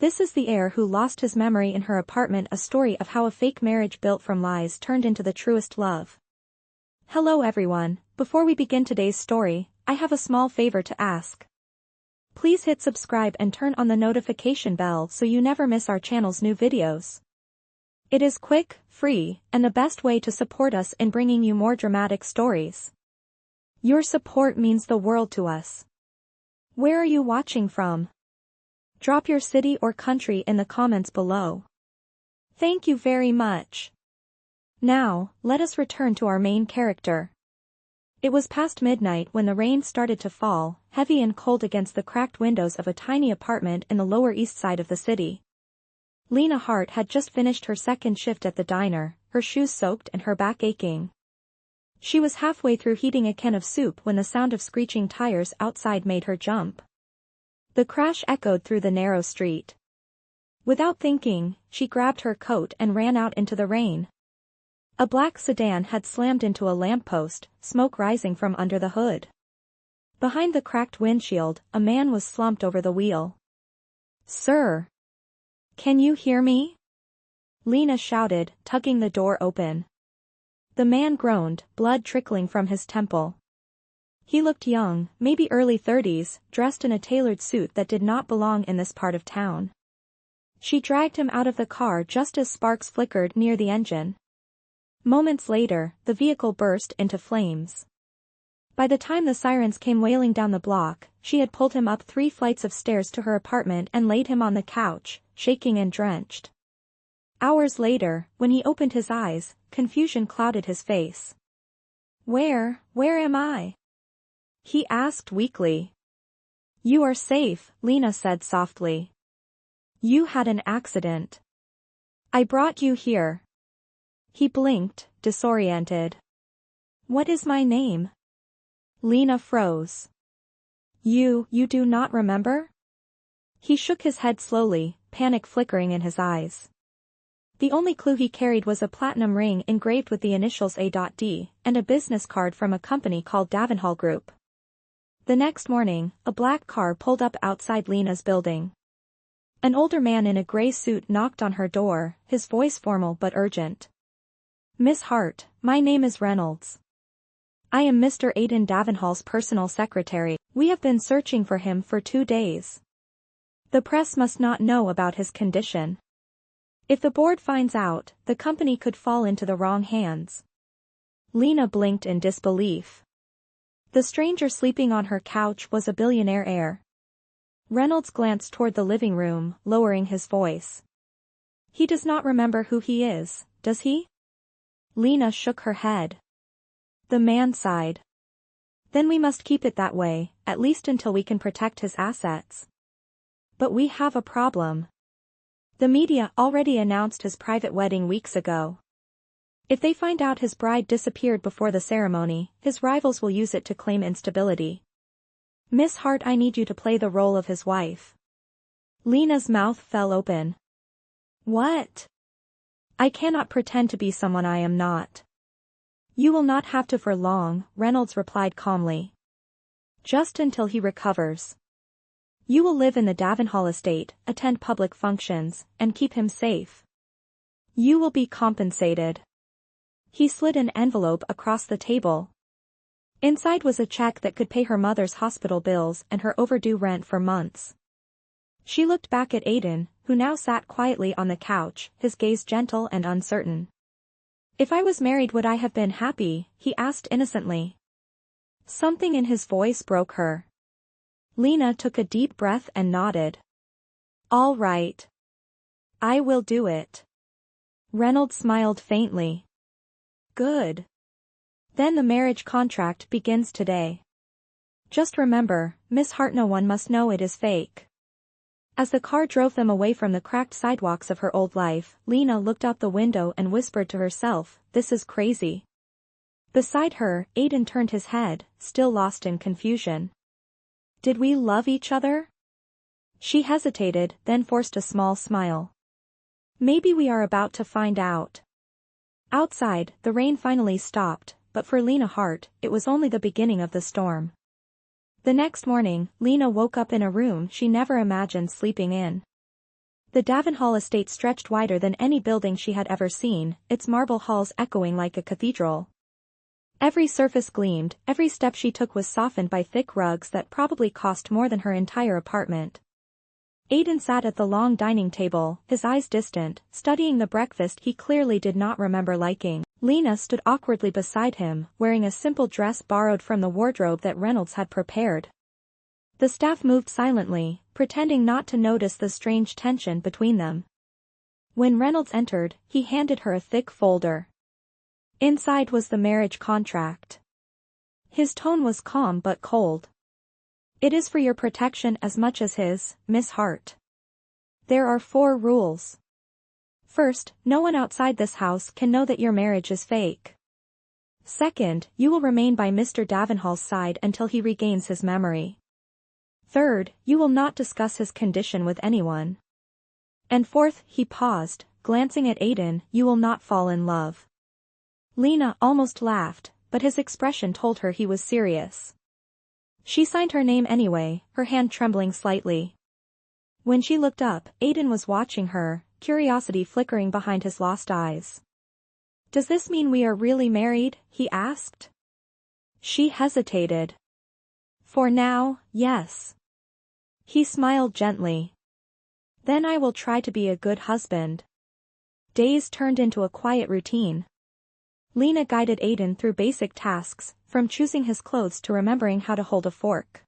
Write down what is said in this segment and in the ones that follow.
This is the heir who lost his memory in her apartment, a story of how a fake marriage built from lies turned into the truest love. Hello everyone, before we begin today's story, I have a small favor to ask. Please hit subscribe and turn on the notification bell so you never miss our channel's new videos. It is quick, free, and the best way to support us in bringing you more dramatic stories. Your support means the world to us. Where are you watching from? Drop your city or country in the comments below. Thank you very much. Now, let us return to our main character. It was past midnight when the rain started to fall, heavy and cold against the cracked windows of a tiny apartment in the Lower East Side of the city. Lena Hart had just finished her second shift at the diner, her shoes soaked and her back aching. She was halfway through heating a can of soup when the sound of screeching tires outside made her jump. The crash echoed through the narrow street. Without thinking, she grabbed her coat and ran out into the rain. A black sedan had slammed into a lamppost, smoke rising from under the hood. Behind the cracked windshield, a man was slumped over the wheel. "Sir! Can you hear me?" Lena shouted, tugging the door open. The man groaned, blood trickling from his temple. He looked young, maybe early 30s, dressed in a tailored suit that did not belong in this part of town. She dragged him out of the car just as sparks flickered near the engine. Moments later, the vehicle burst into flames. By the time the sirens came wailing down the block, she had pulled him up 3 flights of stairs to her apartment and laid him on the couch, shaking and drenched. Hours later, when he opened his eyes, confusion clouded his face. Where am I?" he asked weakly. "You are safe," Lena said softly. "You had an accident. I brought you here." He blinked, disoriented. "What is my name?" Lena froze. You do not remember?" He shook his head slowly, panic flickering in his eyes. The only clue he carried was a platinum ring engraved with the initials A.D, and a business card from a company called Davenhall Group. The next morning, a black car pulled up outside Lena's building. An older man in a gray suit knocked on her door, his voice formal but urgent. "Miss Hart, my name is Reynolds. I am Mr. Aidan Davenhall's personal secretary. We have been searching for him for 2 days. The press must not know about his condition. If the board finds out, the company could fall into the wrong hands." Lena blinked in disbelief. The stranger sleeping on her couch was a billionaire heir. Reynolds glanced toward the living room, lowering his voice. "He does not remember who he is, does he?" Lena shook her head. The man sighed. "Then we must keep it that way, at least until we can protect his assets. But we have a problem. The media already announced his private wedding weeks ago. If they find out his bride disappeared before the ceremony, his rivals will use it to claim instability. Miss Hart, I need you to play the role of his wife." Lena's mouth fell open. "What?" "I cannot pretend to be someone I am not." "You will not have to for long," Reynolds replied calmly. "Just until he recovers. You will live in the Davenhall estate, attend public functions, and keep him safe. You will be compensated." He slid an envelope across the table. Inside was a check that could pay her mother's hospital bills and her overdue rent for months. She looked back at Aidan, who now sat quietly on the couch, his gaze gentle and uncertain. "If I was married, would I have been happy?" he asked innocently. Something in his voice broke her. Lena took a deep breath and nodded. "All right. I will do it." Reynolds smiled faintly. "Good. Then the marriage contract begins today. Just remember, Miss Hart, no one must know it is fake." As the car drove them away from the cracked sidewalks of her old life, Lena looked out the window and whispered to herself, "This is crazy." Beside her, Aidan turned his head, still lost in confusion. "Did we love each other?" She hesitated, then forced a small smile. "Maybe we are about to find out." Outside, the rain finally stopped, but for Lena Hart, it was only the beginning of the storm. The next morning, Lena woke up in a room she never imagined sleeping in. The Davenhall estate stretched wider than any building she had ever seen, its marble halls echoing like a cathedral. Every surface gleamed, every step she took was softened by thick rugs that probably cost more than her entire apartment. Aidan sat at the long dining table, his eyes distant, studying the breakfast he clearly did not remember liking. Lena stood awkwardly beside him, wearing a simple dress borrowed from the wardrobe that Reynolds had prepared. The staff moved silently, pretending not to notice the strange tension between them. When Reynolds entered, he handed her a thick folder. Inside was the marriage contract. His tone was calm but cold. "It is for your protection as much as his, Miss Hart. There are 4 rules. First, no one outside this house can know that your marriage is fake. Second, you will remain by Mr. Davenhall's side until he regains his memory. Third, you will not discuss his condition with anyone. And fourth," he paused, glancing at Aidan, "you will not fall in love." Lena almost laughed, but his expression told her he was serious. She signed her name anyway, her hand trembling slightly. When she looked up, Aidan was watching her, curiosity flickering behind his lost eyes. "Does this mean we are really married?" he asked. She hesitated. "For now, yes." He smiled gently. "Then I will try to be a good husband." Days turned into a quiet routine. Lena guided Aidan through basic tasks, from choosing his clothes to remembering how to hold a fork.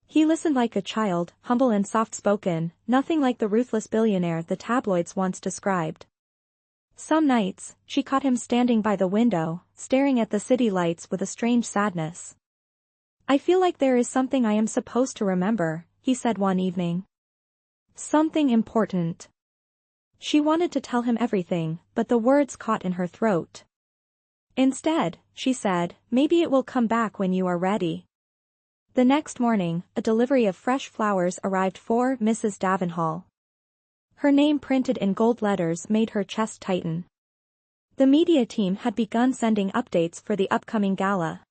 He listened like a child, humble and soft-spoken, nothing like the ruthless billionaire the tabloids once described. Some nights, she caught him standing by the window, staring at the city lights with a strange sadness. "I feel like there is something I am supposed to remember," he said one evening. "Something important." She wanted to tell him everything, but the words caught in her throat. "Instead," she said, "maybe it will come back when you are ready." The next morning, a delivery of fresh flowers arrived for Mrs. Davenhall. Her name printed in gold letters made her chest tighten. The media team had begun sending updates for the upcoming gala.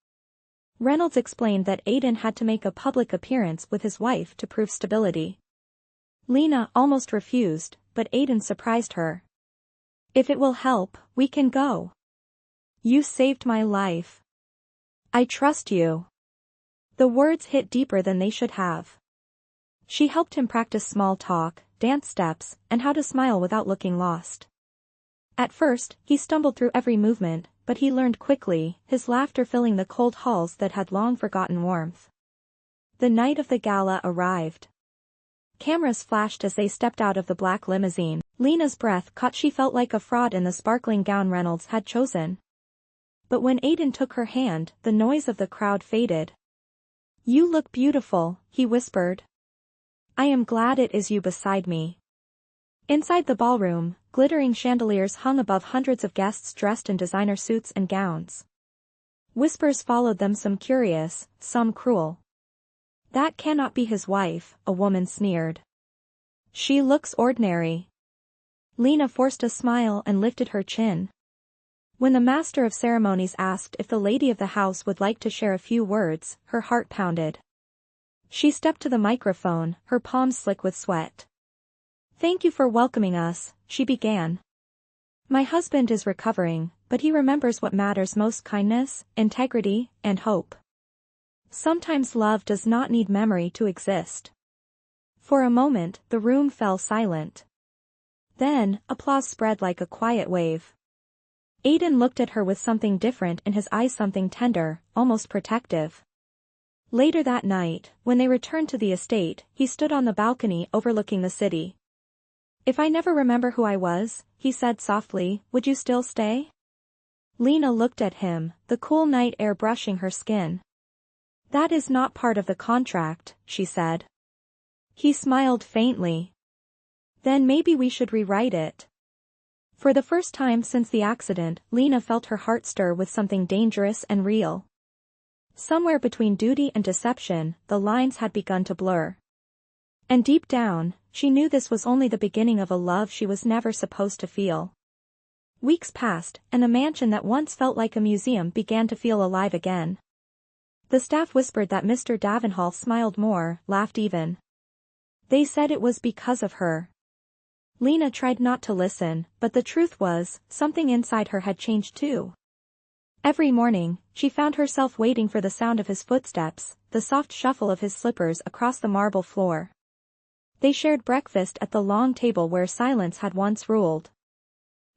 Reynolds explained that Aidan had to make a public appearance with his wife to prove stability. Lena almost refused, but Aidan surprised her. "If it will help, we can go. You saved my life. I trust you." The words hit deeper than they should have. She helped him practice small talk, dance steps, and how to smile without looking lost. At first, he stumbled through every movement, but he learned quickly, his laughter filling the cold halls that had long forgotten warmth. The night of the gala arrived. Cameras flashed as they stepped out of the black limousine. Lena's breath caught. She felt like a fraud in the sparkling gown Reynolds had chosen. But when Aidan took her hand, the noise of the crowd faded. "You look beautiful," he whispered. "I am glad it is you beside me." Inside the ballroom, glittering chandeliers hung above hundreds of guests dressed in designer suits and gowns. Whispers followed them, some curious, some cruel. "That cannot be his wife," a woman sneered. "She looks ordinary." Lena forced a smile and lifted her chin. When the master of ceremonies asked if the lady of the house would like to share a few words, her heart pounded. She stepped to the microphone, her palms slick with sweat. "Thank you for welcoming us," she began. "My husband is recovering, but he remembers what matters most: kindness, integrity, and hope. Sometimes love does not need memory to exist." For a moment, the room fell silent. Then, applause spread like a quiet wave. Aidan looked at her with something different in his eyes, something tender, almost protective. Later that night, when they returned to the estate, he stood on the balcony overlooking the city. "If I never remember who I was," he said softly, "would you still stay?" Lena looked at him, the cool night air brushing her skin. "That is not part of the contract," she said. He smiled faintly. "Then maybe we should rewrite it." For the first time since the accident, Lena felt her heart stir with something dangerous and real. Somewhere between duty and deception, the lines had begun to blur. And deep down, she knew this was only the beginning of a love she was never supposed to feel. Weeks passed, and the mansion that once felt like a museum began to feel alive again. The staff whispered that Mr. Davenhall smiled more, laughed even. They said it was because of her. Lena tried not to listen, but the truth was, something inside her had changed too. Every morning, she found herself waiting for the sound of his footsteps, the soft shuffle of his slippers across the marble floor. They shared breakfast at the long table where silence had once ruled.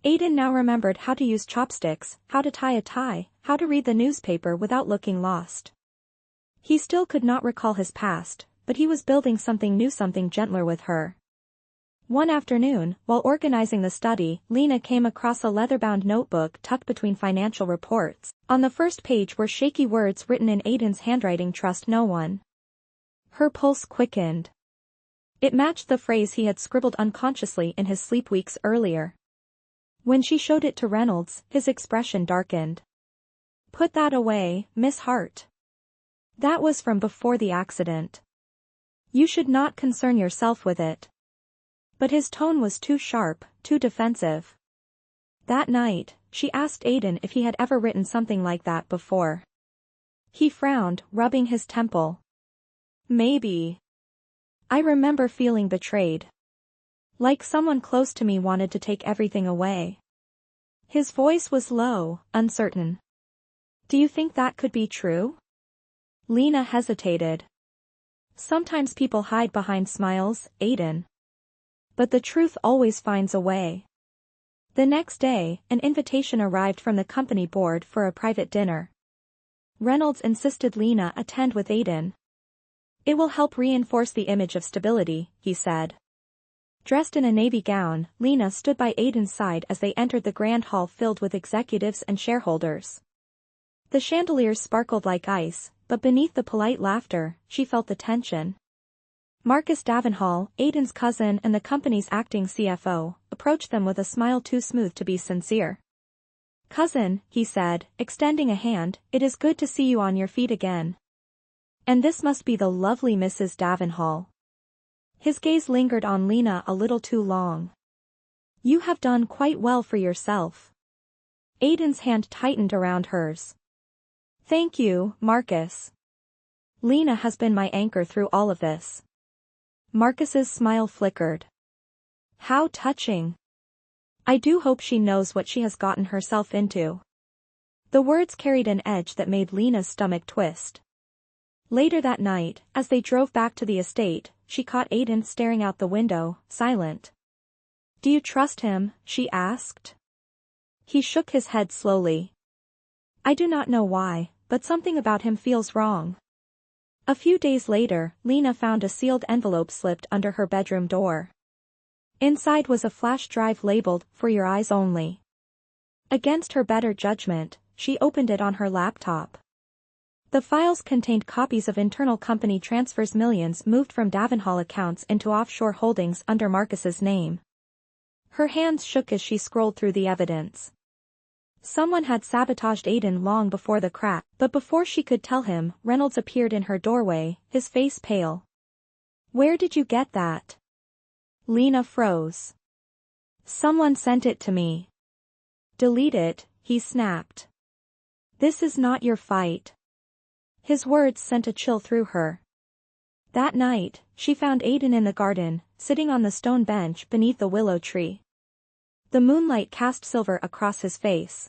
Aiden now remembered how to use chopsticks, how to tie a tie, how to read the newspaper without looking lost. He still could not recall his past, but he was building something new, something gentler with her. One afternoon, while organizing the study, Lena came across a leather-bound notebook tucked between financial reports. On the first page were shaky words written in Aiden's handwriting: "Trust no one." Her pulse quickened. It matched the phrase he had scribbled unconsciously in his sleep weeks earlier. When she showed it to Reynolds, his expression darkened. "Put that away, Miss Hart. That was from before the accident. You should not concern yourself with it." But his tone was too sharp, too defensive. That night, she asked Aiden if he had ever written something like that before. He frowned, rubbing his temple. "Maybe. I remember feeling betrayed. Like someone close to me wanted to take everything away." His voice was low, uncertain. "Do you think that could be true?" Lena hesitated. "Sometimes people hide behind smiles, Aiden. But the truth always finds a way." The next day, an invitation arrived from the company board for a private dinner. Reynolds insisted Lena attend with Aiden. "It will help reinforce the image of stability," he said. Dressed in a navy gown, Lena stood by Aiden's side as they entered the grand hall filled with executives and shareholders. The chandeliers sparkled like ice, but beneath the polite laughter, she felt the tension. Marcus Davenhall, Aiden's cousin and the company's acting CFO, approached them with a smile too smooth to be sincere. "Cousin," he said, extending a hand, "it is good to see you on your feet again. And this must be the lovely Mrs. Davenhall." His gaze lingered on Lena a little too long. "You have done quite well for yourself." Aiden's hand tightened around hers. "Thank you, Marcus. Lena has been my anchor through all of this." Marcus's smile flickered. "How touching. I do hope she knows what she has gotten herself into." The words carried an edge that made Lena's stomach twist. Later that night, as they drove back to the estate, she caught Aiden staring out the window, silent. "Do you trust him?" she asked. He shook his head slowly. "I do not know why, but something about him feels wrong." A few days later, Lena found a sealed envelope slipped under her bedroom door. Inside was a flash drive labeled, "For your eyes only." Against her better judgment, she opened it on her laptop. The files contained copies of internal company transfers, millions moved from Davenhall accounts into offshore holdings under Marcus's name. Her hands shook as she scrolled through the evidence. Someone had sabotaged Aiden long before the crash, but before she could tell him, Reynolds appeared in her doorway, his face pale. "Where did you get that?" Lena froze. "Someone sent it to me." "Delete it," he snapped. "This is not your fight." His words sent a chill through her. That night, she found Aiden in the garden, sitting on the stone bench beneath the willow tree. The moonlight cast silver across his face.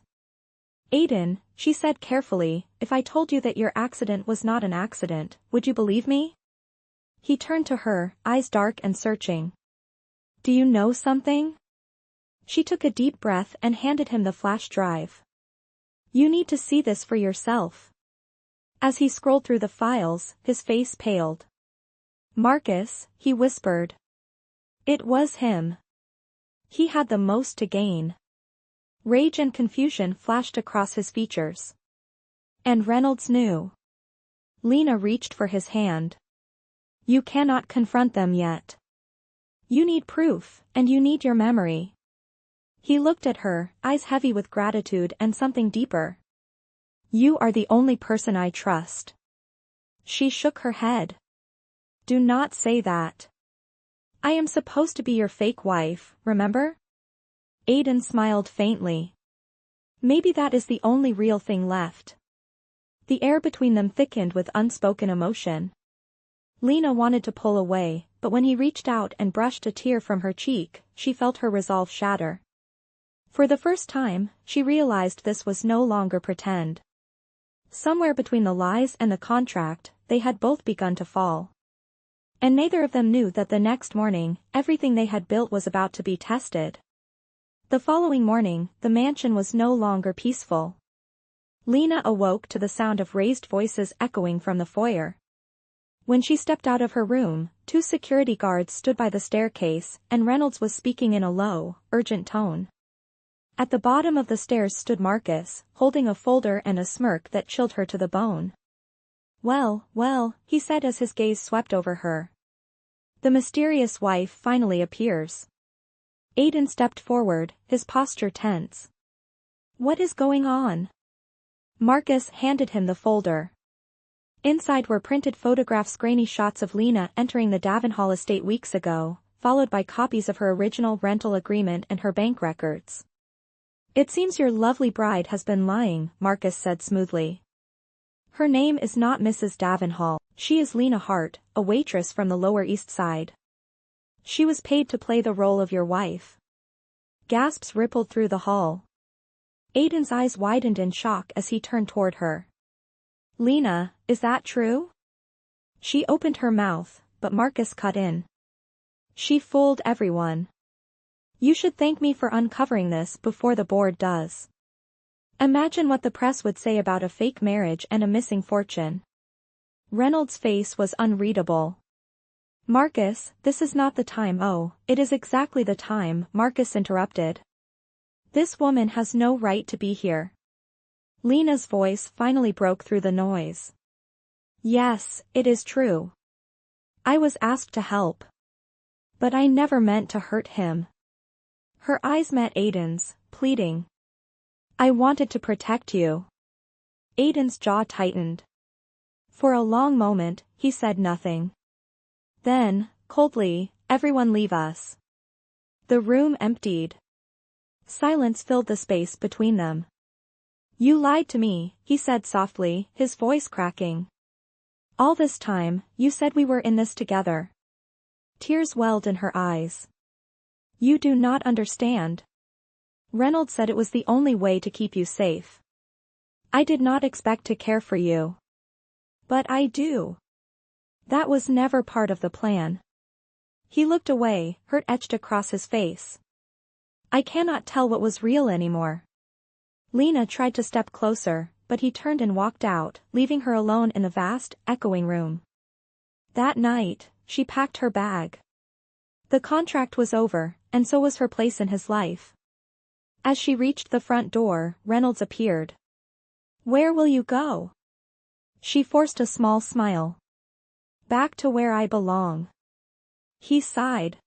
"Aiden," she said carefully, "if I told you that your accident was not an accident, would you believe me?" He turned to her, eyes dark and searching. "Do you know something?" She took a deep breath and handed him the flash drive. "You need to see this for yourself." As he scrolled through the files, his face paled. "Marcus," he whispered. It was him. He had the most to gain. Rage and confusion flashed across his features. And Reynolds knew. Lena reached for his hand. "You cannot confront them yet. You need proof, and you need your memory." He looked at her, eyes heavy with gratitude and something deeper. "You are the only person I trust." She shook her head. "Do not say that. I am supposed to be your fake wife, remember?" Aiden smiled faintly. "Maybe that is the only real thing left." The air between them thickened with unspoken emotion. Lena wanted to pull away, but when he reached out and brushed a tear from her cheek, she felt her resolve shatter. For the first time, she realized this was no longer pretend. Somewhere between the lies and the contract, they had both begun to fall. And neither of them knew that the next morning, everything they had built was about to be tested. The following morning, the mansion was no longer peaceful. Lena awoke to the sound of raised voices echoing from the foyer. When she stepped out of her room, 2 security guards stood by the staircase, and Reynolds was speaking in a low, urgent tone. At the bottom of the stairs stood Marcus, holding a folder and a smirk that chilled her to the bone. "Well, well," he said as his gaze swept over her. "The mysterious wife finally appears." Aiden stepped forward, his posture tense. "What is going on?" Marcus handed him the folder. Inside were printed photographs, grainy shots of Lena entering the Davenhall estate weeks ago, followed by copies of her original rental agreement and her bank records. "It seems your lovely bride has been lying," Marcus said smoothly. "Her name is not Mrs. Davenhall, she is Lena Hart, a waitress from the Lower East Side. She was paid to play the role of your wife." Gasps rippled through the hall. Aiden's eyes widened in shock as he turned toward her. "Lena, is that true?" She opened her mouth, but Marcus cut in. "She fooled everyone. You should thank me for uncovering this before the board does. Imagine what the press would say about a fake marriage and a missing fortune." Reynolds' face was unreadable. "Marcus, this is not the time." "Oh, it is exactly the time," Marcus interrupted. "This woman has no right to be here." Lena's voice finally broke through the noise. "Yes, it is true. I was asked to help. But I never meant to hurt him." Her eyes met Aiden's, pleading. "I wanted to protect you." Aiden's jaw tightened. For a long moment, he said nothing. Then, coldly, "Everyone leave us." The room emptied. Silence filled the space between them. "You lied to me," he said softly, his voice cracking. "All this time, you said we were in this together." Tears welled in her eyes. "You do not understand. Reynolds said it was the only way to keep you safe. I did not expect to care for you. But I do. That was never part of the plan." He looked away, hurt etched across his face. "I cannot tell what was real anymore." Lena tried to step closer, but he turned and walked out, leaving her alone in the vast, echoing room. That night, she packed her bag. The contract was over, and so was her place in his life. As she reached the front door, Reynolds appeared. "Where will you go?" She forced a small smile. "Back to where I belong." He sighed.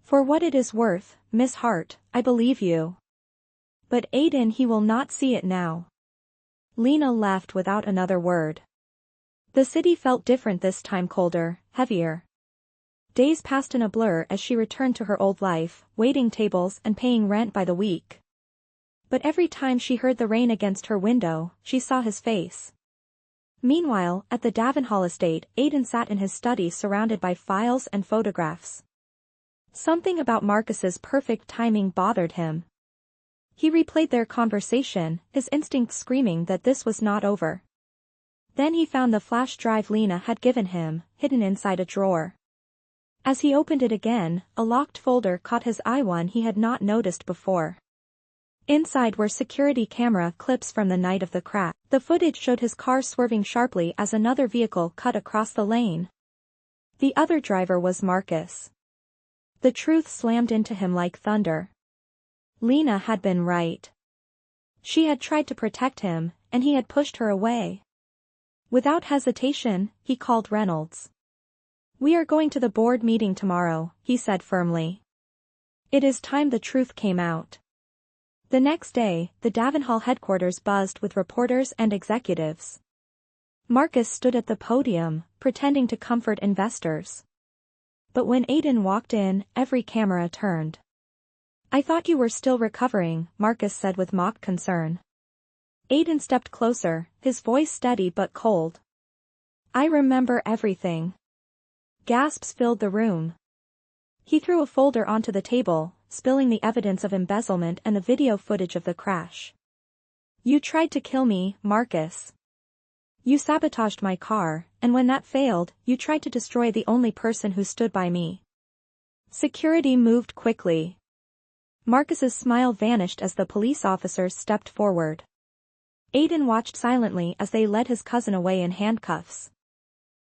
"For what it is worth, Miss Hart, I believe you. But Aiden, he will not see it now." Lena left without another word. The city felt different this time, colder, heavier. Days passed in a blur as she returned to her old life, waiting tables and paying rent by the week. But every time she heard the rain against her window, she saw his face. Meanwhile, at the Davenhall estate, Aiden sat in his study surrounded by files and photographs. Something about Marcus's perfect timing bothered him. He replayed their conversation, his instincts screaming that this was not over. Then he found the flash drive Lena had given him, hidden inside a drawer. As he opened it again, a locked folder caught his eye, one he had not noticed before. Inside were security camera clips from the night of the crash. The footage showed his car swerving sharply as another vehicle cut across the lane. The other driver was Marcus. The truth slammed into him like thunder. Lena had been right. She had tried to protect him, and he had pushed her away. Without hesitation, he called Reynolds. "We are going to the board meeting tomorrow," he said firmly. "It is time the truth came out." The next day, the Davenhall headquarters buzzed with reporters and executives. Marcus stood at the podium, pretending to comfort investors. But when Aiden walked in, every camera turned. "I thought you were still recovering," Marcus said with mock concern. Aiden stepped closer, his voice steady but cold. "I remember everything. Gasps filled the room. He threw a folder onto the table, spilling the evidence of embezzlement and the video footage of the crash. You tried to kill me, Marcus. You sabotaged my car, and when that failed, you tried to destroy the only person who stood by me. Security moved quickly. Marcus's smile vanished as the police officers stepped forward. Aiden watched silently as they led his cousin away in handcuffs.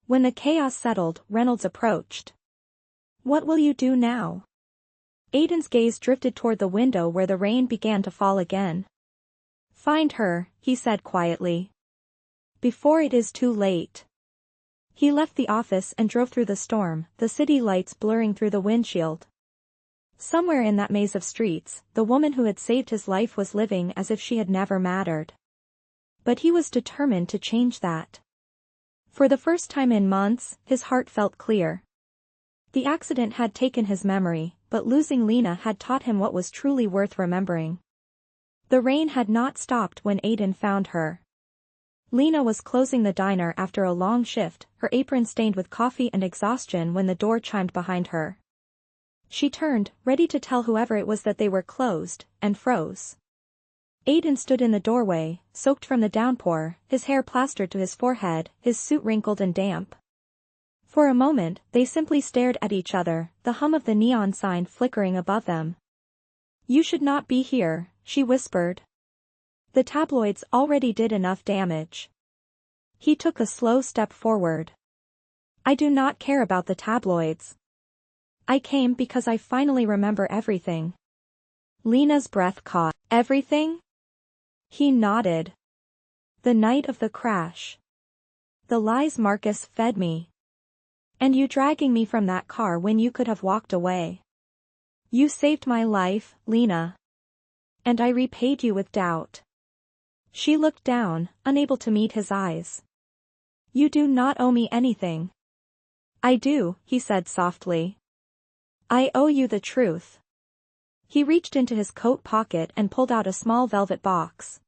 When the chaos settled, Reynolds approached. What will you do now? Aiden's gaze drifted toward the window where the rain began to fall again. Find her, he said quietly. Before it is too late. He left the office and drove through the storm, the city lights blurring through the windshield. Somewhere in that maze of streets, the woman who had saved his life was living as if she had never mattered. But he was determined to change that. For the first time in months, his heart felt clear. The accident had taken his memory, but losing Lena had taught him what was truly worth remembering. The rain had not stopped when Aiden found her. Lena was closing the diner after a long shift, her apron stained with coffee and exhaustion when the door chimed behind her. She turned, ready to tell whoever it was that they were closed, and froze. Aiden stood in the doorway, soaked from the downpour, his hair plastered to his forehead, his suit wrinkled and damp. For a moment, they simply stared at each other, the hum of the neon sign flickering above them. You should not be here, she whispered. The tabloids already did enough damage. He took a slow step forward. I do not care about the tabloids. I came because I finally remember everything. Lena's breath caught. Everything? He nodded. The night of the crash. The lies Marcus fed me. And you dragging me from that car when you could have walked away. You saved my life, Lena. And I repaid you with doubt. She looked down, unable to meet his eyes. You do not owe me anything. I do, he said softly. I owe you the truth. He reached into his coat pocket and pulled out a small velvet box.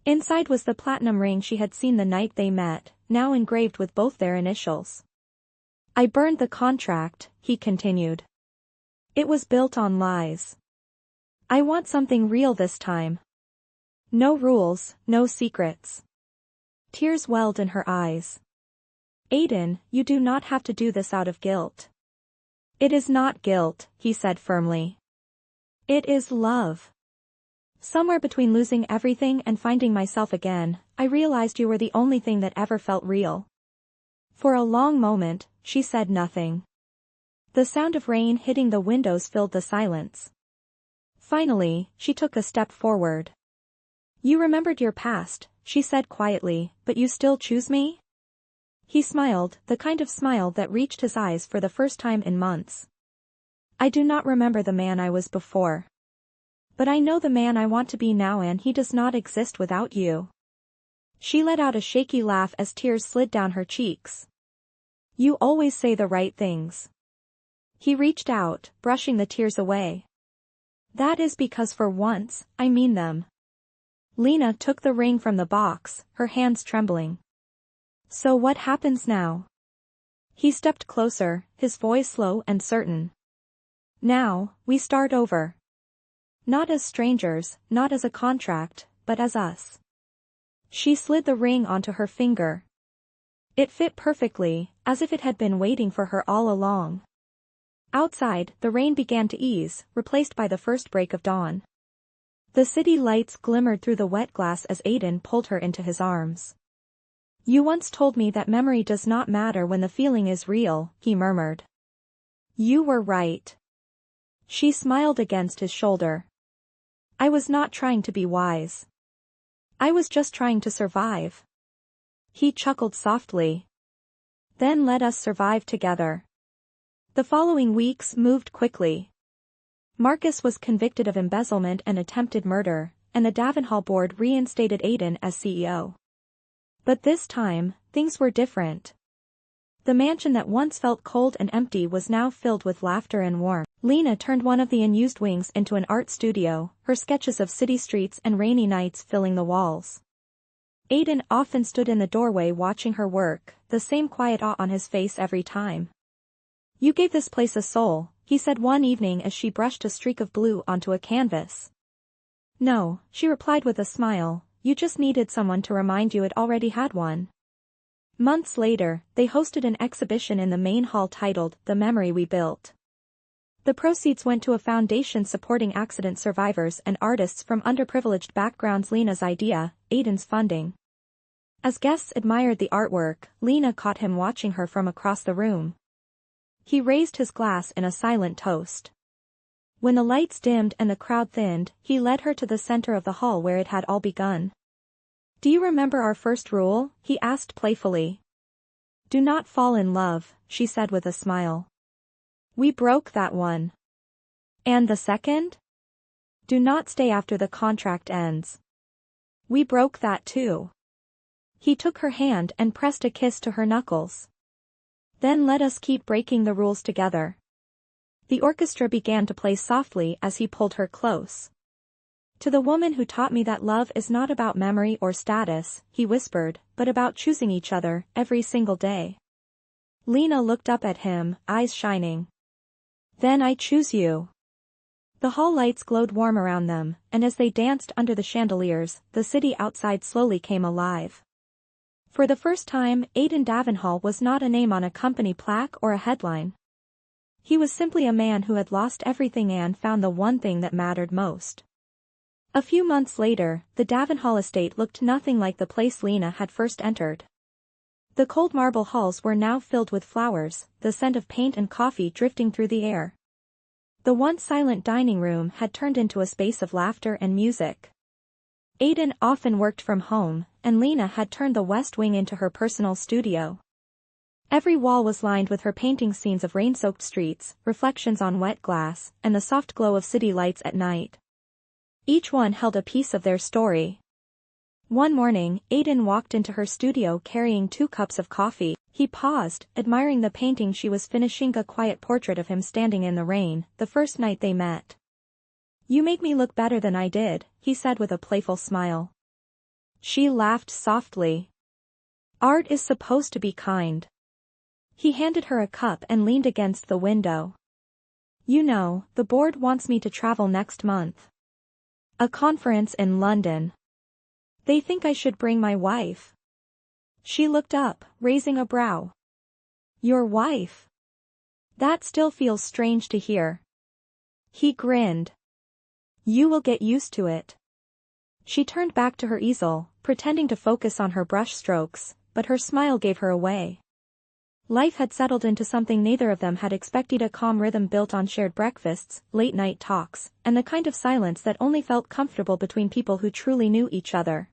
Inside was the platinum ring she had seen the night they met, now engraved with both their initials. I burned the contract, he continued. It was built on lies. I want something real this time. No rules, no secrets. Tears welled in her eyes. Aiden, you do not have to do this out of guilt. It is not guilt, he said firmly. It is love. Somewhere between losing everything and finding myself again, I realized you were the only thing that ever felt real. For a long moment, she said nothing. The sound of rain hitting the windows filled the silence. Finally, she took a step forward. You remembered your past, she said quietly, but you still choose me? He smiled, the kind of smile that reached his eyes for the first time in months. I do not remember the man I was before. But I know the man I want to be now, and he does not exist without you. She let out a shaky laugh as tears slid down her cheeks. You always say the right things. He reached out, brushing the tears away. That is because for once, I mean them. Lena took the ring from the box, her hands trembling. So what happens now? He stepped closer, his voice slow and certain. Now, we start over. Not as strangers, not as a contract, but as us. She slid the ring onto her finger. It fit perfectly, as if it had been waiting for her all along. Outside, the rain began to ease, replaced by the first break of dawn. The city lights glimmered through the wet glass as Aiden pulled her into his arms. You once told me that memory does not matter when the feeling is real, he murmured. You were right. She smiled against his shoulder. I was not trying to be wise. I was just trying to survive. He chuckled softly. Then let us survive together. The following weeks moved quickly. Marcus was convicted of embezzlement and attempted murder, and the Davenhall board reinstated Aiden as CEO. But this time, things were different. The mansion that once felt cold and empty was now filled with laughter and warmth. Lena turned one of the unused wings into an art studio, her sketches of city streets and rainy nights filling the walls. Aiden often stood in the doorway watching her work, the same quiet awe on his face every time. You gave this place a soul, he said one evening as she brushed a streak of blue onto a canvas. No, she replied with a smile, you just needed someone to remind you it already had one. Months later, they hosted an exhibition in the main hall titled, The Memory We Built. The proceeds went to a foundation supporting accident survivors and artists from underprivileged backgrounds. Lena's idea, Aidan's funding. As guests admired the artwork, Lena caught him watching her from across the room. He raised his glass in a silent toast. When the lights dimmed and the crowd thinned, he led her to the center of the hall where it had all begun. Do you remember our first rule? He asked playfully. Do not fall in love, she said with a smile. We broke that one. And the second? Do not stay after the contract ends. We broke that too. He took her hand and pressed a kiss to her knuckles. Then let us keep breaking the rules together. The orchestra began to play softly as he pulled her close. To the woman who taught me that love is not about memory or status, he whispered, but about choosing each other, every single day. Lena looked up at him, eyes shining. Then I choose you. The hall lights glowed warm around them, and as they danced under the chandeliers, the city outside slowly came alive. For the first time, Aidan Davenhall was not a name on a company plaque or a headline. He was simply a man who had lost everything and found the one thing that mattered most. A few months later, the Davenhall estate looked nothing like the place Lena had first entered. The cold marble halls were now filled with flowers, the scent of paint and coffee drifting through the air. The once silent dining room had turned into a space of laughter and music. Aidan often worked from home, and Lena had turned the West Wing into her personal studio. Every wall was lined with her painting scenes of rain-soaked streets, reflections on wet glass, and the soft glow of city lights at night. Each one held a piece of their story. One morning, Aidan walked into her studio carrying 2 cups of coffee. He paused, admiring the painting she was finishing, a quiet portrait of him standing in the rain, the first night they met. You make me look better than I did, he said with a playful smile. She laughed softly. Art is supposed to be kind. He handed her a cup and leaned against the window. You know, the board wants me to travel next month. A conference in London. They think I should bring my wife. She looked up, raising a brow. Your wife? That still feels strange to hear. He grinned. You will get used to it. She turned back to her easel, pretending to focus on her brush strokes, but her smile gave her away. Life had settled into something neither of them had expected, a calm rhythm built on shared breakfasts, late-night talks, and the kind of silence that only felt comfortable between people who truly knew each other.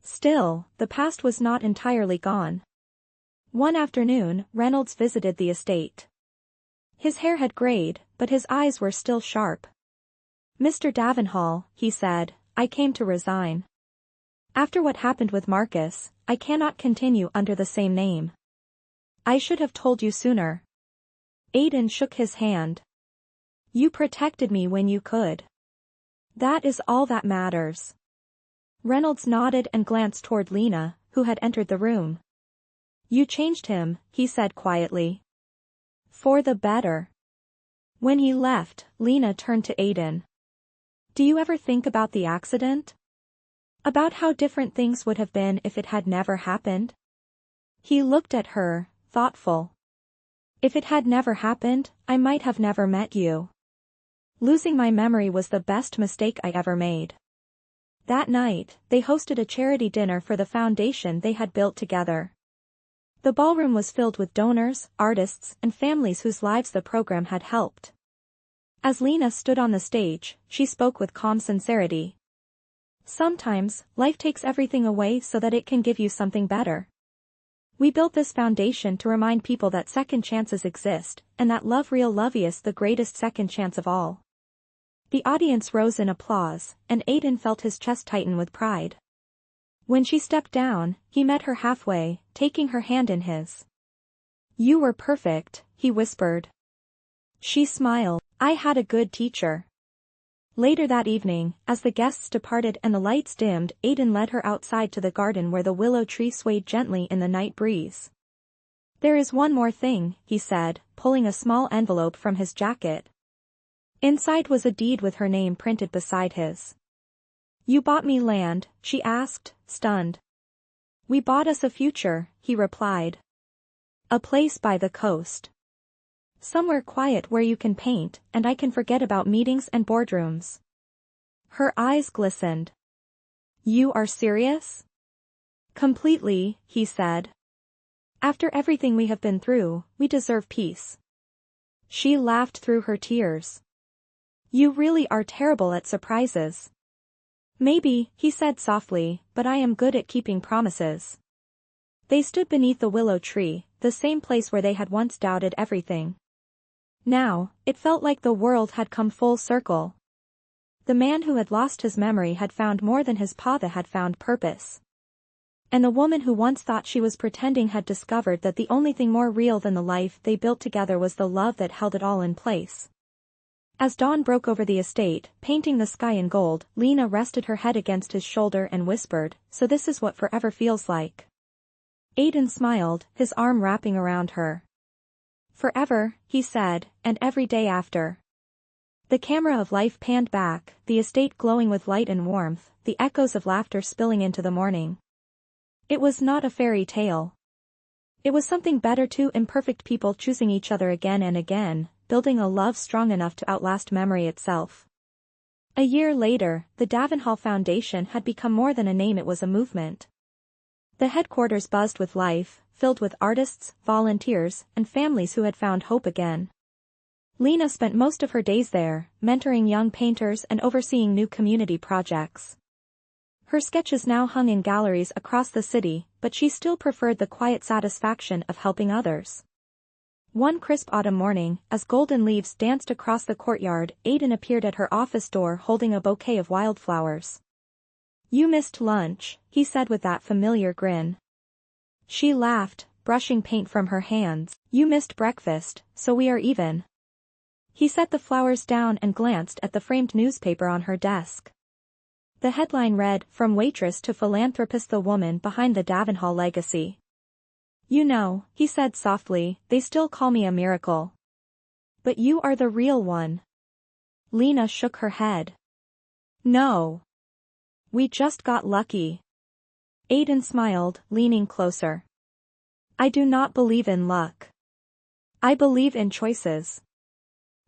Still, the past was not entirely gone. One afternoon, Reynolds visited the estate. His hair had grayed, but his eyes were still sharp. Mr. Davenhall, he said, I came to resign. After what happened with Marcus, I cannot continue under the same name. I should have told you sooner. Aidan shook his hand. You protected me when you could. That is all that matters. Reynolds nodded and glanced toward Lena, who had entered the room. You changed him, he said quietly. For the better. When he left, Lena turned to Aidan. Do you ever think about the accident? About how different things would have been if it had never happened? He looked at her, thoughtful. If it had never happened, I might have never met you. Losing my memory was the best mistake I ever made. That night, they hosted a charity dinner for the foundation they had built together. The ballroom was filled with donors, artists, and families whose lives the program had helped. As Lena stood on the stage, she spoke with calm sincerity. Sometimes, life takes everything away so that it can give you something better. We built this foundation to remind people that second chances exist, and that real love is the greatest second chance of all. The audience rose in applause, and Aidan felt his chest tighten with pride. When she stepped down, he met her halfway, taking her hand in his. You were perfect, he whispered. She smiled. I had a good teacher. Later that evening, as the guests departed and the lights dimmed, Aidan led her outside to the garden where the willow tree swayed gently in the night breeze. There is one more thing, he said, pulling a small envelope from his jacket. Inside was a deed with her name printed beside his. You bought me land, she asked, stunned. We bought us a future, he replied. A place by the coast. Somewhere quiet where you can paint, and I can forget about meetings and boardrooms. Her eyes glistened. You are serious? Completely, he said. After everything we have been through, we deserve peace. She laughed through her tears. You really are terrible at surprises. Maybe, he said softly, but I am good at keeping promises. They stood beneath the willow tree, the same place where they had once doubted everything. Now, it felt like the world had come full circle. The man who had lost his memory had found more than his father had found purpose. And the woman who once thought she was pretending had discovered that the only thing more real than the life they built together was the love that held it all in place. As dawn broke over the estate, painting the sky in gold, Lena rested her head against his shoulder and whispered, "So this is what forever feels like." Aidan smiled, his arm wrapping around her. Forever, he said, and every day after. The camera of life panned back, the estate glowing with light and warmth, the echoes of laughter spilling into the morning. It was not a fairy tale. It was something better, two imperfect people choosing each other again and again, building a love strong enough to outlast memory itself. A year later, the Davenhall Foundation had become more than a name, it was a movement. The headquarters buzzed with life, filled with artists, volunteers, and families who had found hope again. Lena spent most of her days there, mentoring young painters and overseeing new community projects. Her sketches now hung in galleries across the city, but she still preferred the quiet satisfaction of helping others. One crisp autumn morning, as golden leaves danced across the courtyard, Aidan appeared at her office door holding a bouquet of wildflowers. You missed lunch, he said with that familiar grin. She laughed, brushing paint from her hands. You missed breakfast, so we are even. He set the flowers down and glanced at the framed newspaper on her desk. The headline read, "From waitress to philanthropist, the woman behind the Davenhall legacy." You know, he said softly, they still call me a miracle. But you are the real one. Lena shook her head. No. We just got lucky. Aidan smiled, leaning closer. I do not believe in luck. I believe in choices.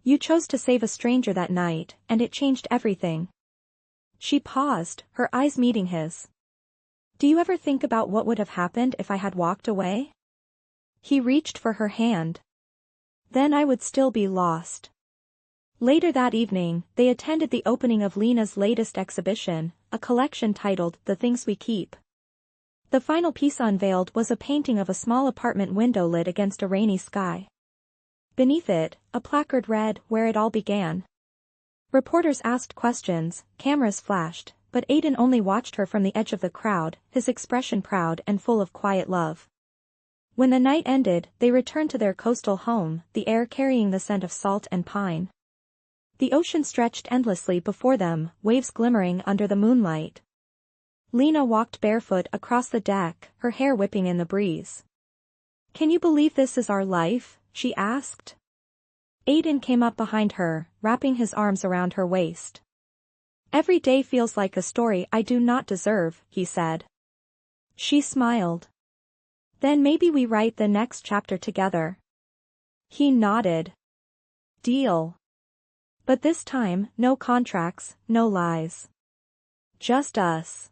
You chose to save a stranger that night, and it changed everything. She paused, her eyes meeting his. Do you ever think about what would have happened if I had walked away? He reached for her hand. Then I would still be lost. Later that evening, they attended the opening of Lena's latest exhibition, a collection titled The Things We Keep. The final piece unveiled was a painting of a small apartment window lit against a rainy sky. Beneath it, a placard read, "Where It All Began." Reporters asked questions, cameras flashed, but Aidan only watched her from the edge of the crowd, his expression proud and full of quiet love. When the night ended, they returned to their coastal home, the air carrying the scent of salt and pine. The ocean stretched endlessly before them, waves glimmering under the moonlight. Lena walked barefoot across the deck, her hair whipping in the breeze. Can you believe this is our life? She asked. Aidan came up behind her, wrapping his arms around her waist. Every day feels like a story I do not deserve, he said. She smiled. Then maybe we write the next chapter together. He nodded. Deal. But this time, no contracts, no lies. Just us.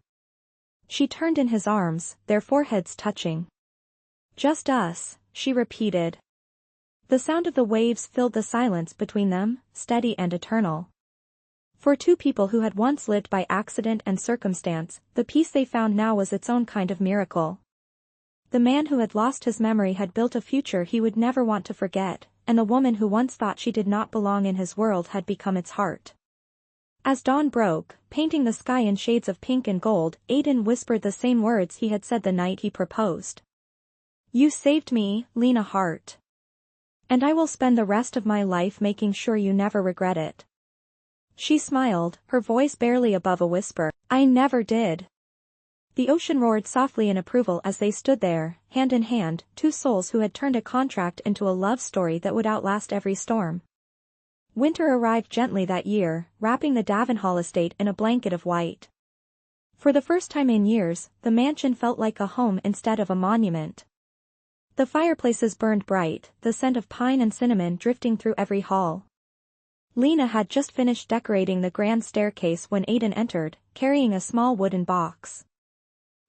She turned in his arms, their foreheads touching. Just us, she repeated. The sound of the waves filled the silence between them, steady and eternal. For two people who had once lived by accident and circumstance, the peace they found now was its own kind of miracle. The man who had lost his memory had built a future he would never want to forget, and the woman who once thought she did not belong in his world had become its heart. As dawn broke, painting the sky in shades of pink and gold, Aidan whispered the same words he had said the night he proposed. You saved me, Lena Hart. And I will spend the rest of my life making sure you never regret it. She smiled, her voice barely above a whisper. I never did. The ocean roared softly in approval as they stood there, hand in hand, two souls who had turned a contract into a love story that would outlast every storm. Winter arrived gently that year, wrapping the Davenhall estate in a blanket of white. For the first time in years, the mansion felt like a home instead of a monument. The fireplaces burned bright, the scent of pine and cinnamon drifting through every hall. Lena had just finished decorating the grand staircase when Aidan entered, carrying a small wooden box.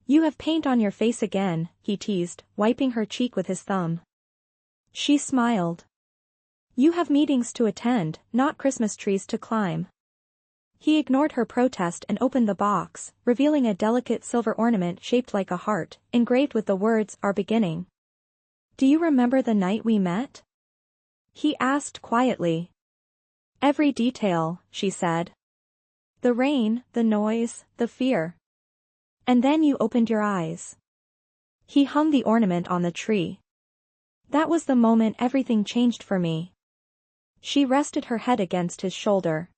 "You have paint on your face again," he teased, wiping her cheek with his thumb. She smiled. "You have meetings to attend, not Christmas trees to climb." He ignored her protest and opened the box, revealing a delicate silver ornament shaped like a heart, engraved with the words, "Our beginning." "Do you remember the night we met?" he asked quietly. "Every detail," she said. "The rain, the noise, the fear. And then you opened your eyes." He hung the ornament on the tree. "That was the moment everything changed for me." She rested her head against his shoulder.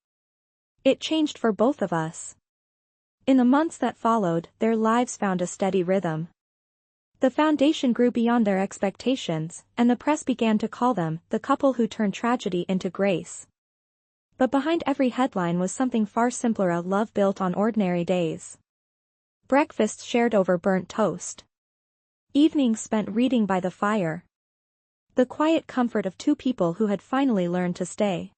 "It changed for both of us." In the months that followed, their lives found a steady rhythm. The foundation grew beyond their expectations, and the press began to call them the couple who turned tragedy into grace. But behind every headline was something far simpler: a love built on ordinary days. Breakfasts shared over burnt toast. Evenings spent reading by the fire. The quiet comfort of two people who had finally learned to stay.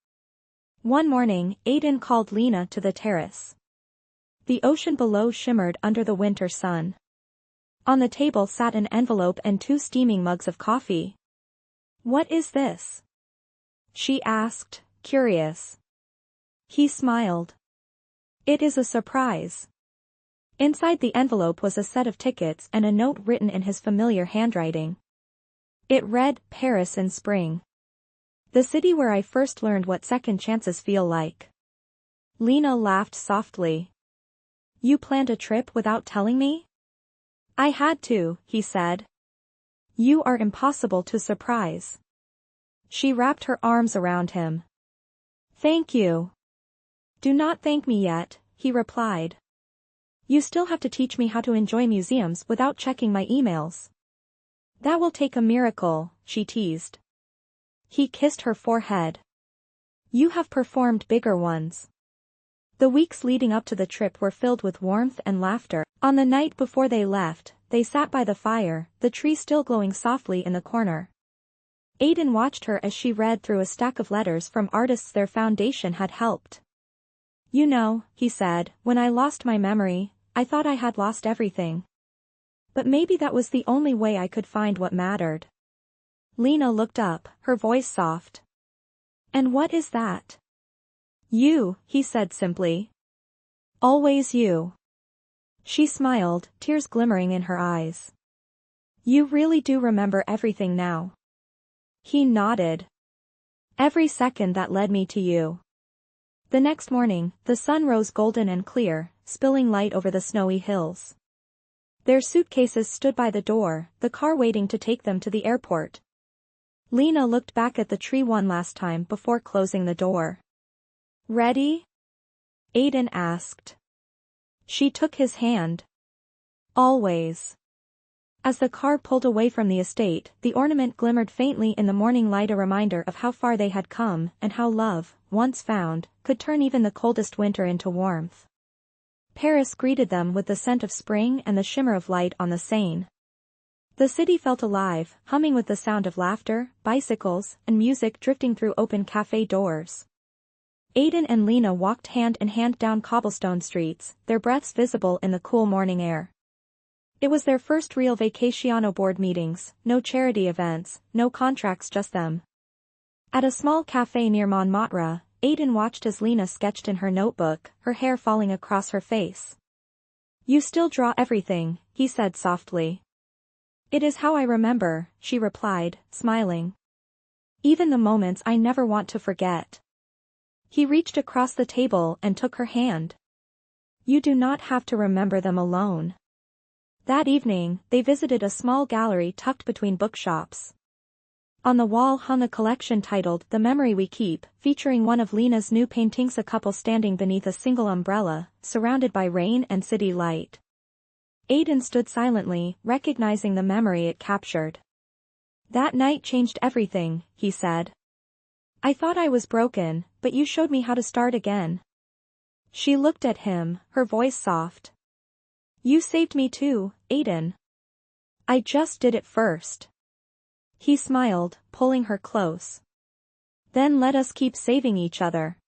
One morning, Aidan called Lena to the terrace. The ocean below shimmered under the winter sun. On the table sat an envelope and two steaming mugs of coffee. "What is this?" she asked, curious. He smiled. "It is a surprise." Inside the envelope was a set of tickets and a note written in his familiar handwriting. It read, "Paris in spring. The city where I first learned what second chances feel like." Lena laughed softly. "You planned a trip without telling me?" "I had to," he said. "You are impossible to surprise." She wrapped her arms around him. "Thank you." "Do not thank me yet," he replied. "You still have to teach me how to enjoy museums without checking my emails." "That will take a miracle," she teased. He kissed her forehead. "You have performed bigger ones." The weeks leading up to the trip were filled with warmth and laughter. On the night before they left, they sat by the fire, the tree still glowing softly in the corner. Aidan watched her as she read through a stack of letters from artists their foundation had helped. "You know," he said, "when I lost my memory, I thought I had lost everything. But maybe that was the only way I could find what mattered." Lena looked up, her voice soft. "And what is that?" "You," he said simply. "Always you." She smiled, tears glimmering in her eyes. "You really do remember everything now." He nodded. "Every second that led me to you." The next morning, the sun rose golden and clear, spilling light over the snowy hills. Their suitcases stood by the door, the car waiting to take them to the airport. Lena looked back at the tree one last time before closing the door. "Ready?" Aidan asked. She took his hand. "Always." As the car pulled away from the estate, the ornament glimmered faintly in the morning light, a reminder of how far they had come, and how love, once found, could turn even the coldest winter into warmth. Paris greeted them with the scent of spring and the shimmer of light on the Seine. The city felt alive, humming with the sound of laughter, bicycles, and music drifting through open cafe doors. Aidan and Lena walked hand in hand down cobblestone streets, their breaths visible in the cool morning air. It was their first real vacaciono board meetings, no charity events, no contracts, just them. At a small cafe near Montmartre, Aidan watched as Lena sketched in her notebook, her hair falling across her face. "You still draw everything," he said softly. "It is how I remember," she replied, smiling. "Even the moments I never want to forget." He reached across the table and took her hand. "You do not have to remember them alone." That evening, they visited a small gallery tucked between bookshops. On the wall hung a collection titled The Memory We Keep, featuring one of Lena's new paintings, a couple standing beneath a single umbrella, surrounded by rain and city light. Aidan stood silently, recognizing the memory it captured. "That night changed everything," he said. "I thought I was broken, but you showed me how to start again." She looked at him, her voice soft. "You saved me too, Aidan." "I just did it first." He smiled, pulling her close. "Then let us keep saving each other."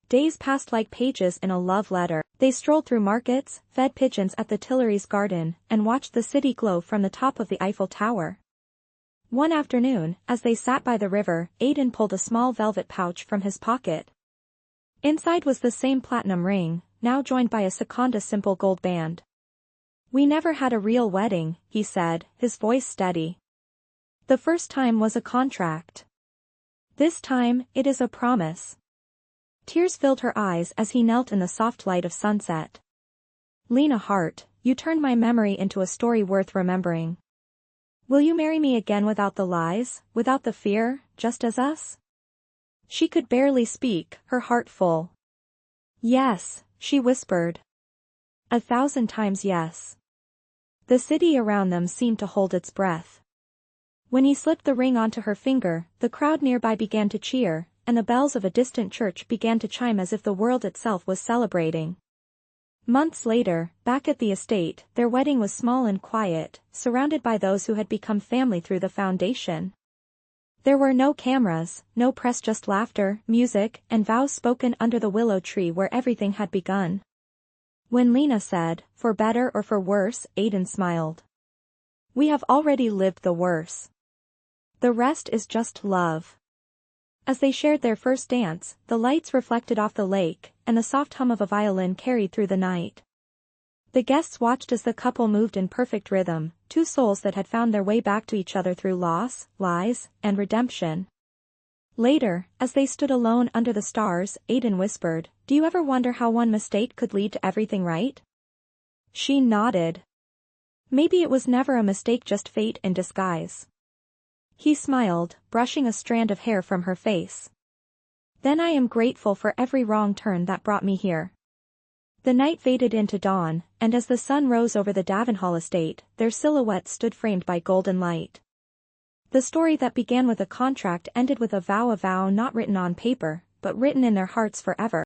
Days passed like pages in a love letter. They strolled through markets, fed pigeons at the Tuileries garden, and watched the city glow from the top of the Eiffel Tower. One afternoon, as they sat by the river, Aidan pulled a small velvet pouch from his pocket. Inside was the same platinum ring, now joined by a seconda simple gold band. "We never had a real wedding," he said, his voice steady. "The first time was a contract. This time, it is a promise." Tears filled her eyes as he knelt in the soft light of sunset. "Lena Hart, you turned my memory into a story worth remembering. Will you marry me again without the lies, without the fear, just as us?" She could barely speak, her heart full. "Yes," she whispered. 1,000 times yes. The city around them seemed to hold its breath. When he slipped the ring onto her finger, the crowd nearby began to cheer, and the bells of a distant church began to chime as if the world itself was celebrating. Months later, back at the estate, their wedding was small and quiet, surrounded by those who had become family through the foundation. There were no cameras, no press, just laughter, music, and vows spoken under the willow tree where everything had begun. When Lena said, "For better or for worse," Aidan smiled. "We have already lived the worse. The rest is just love." As they shared their first dance, the lights reflected off the lake, and the soft hum of a violin carried through the night. The guests watched as the couple moved in perfect rhythm, two souls that had found their way back to each other through loss, lies, and redemption. Later, as they stood alone under the stars, Aidan whispered, "Do you ever wonder how one mistake could lead to everything right?" She nodded. Maybe it was never a mistake, just fate in disguise. He smiled, brushing a strand of hair from her face. "Then I am grateful for every wrong turn that brought me here." The night faded into dawn, and as the sun rose over the Davenhall estate, their silhouettes stood framed by golden light. The story that began with a contract ended with a vow not written on paper, but written in their hearts forever.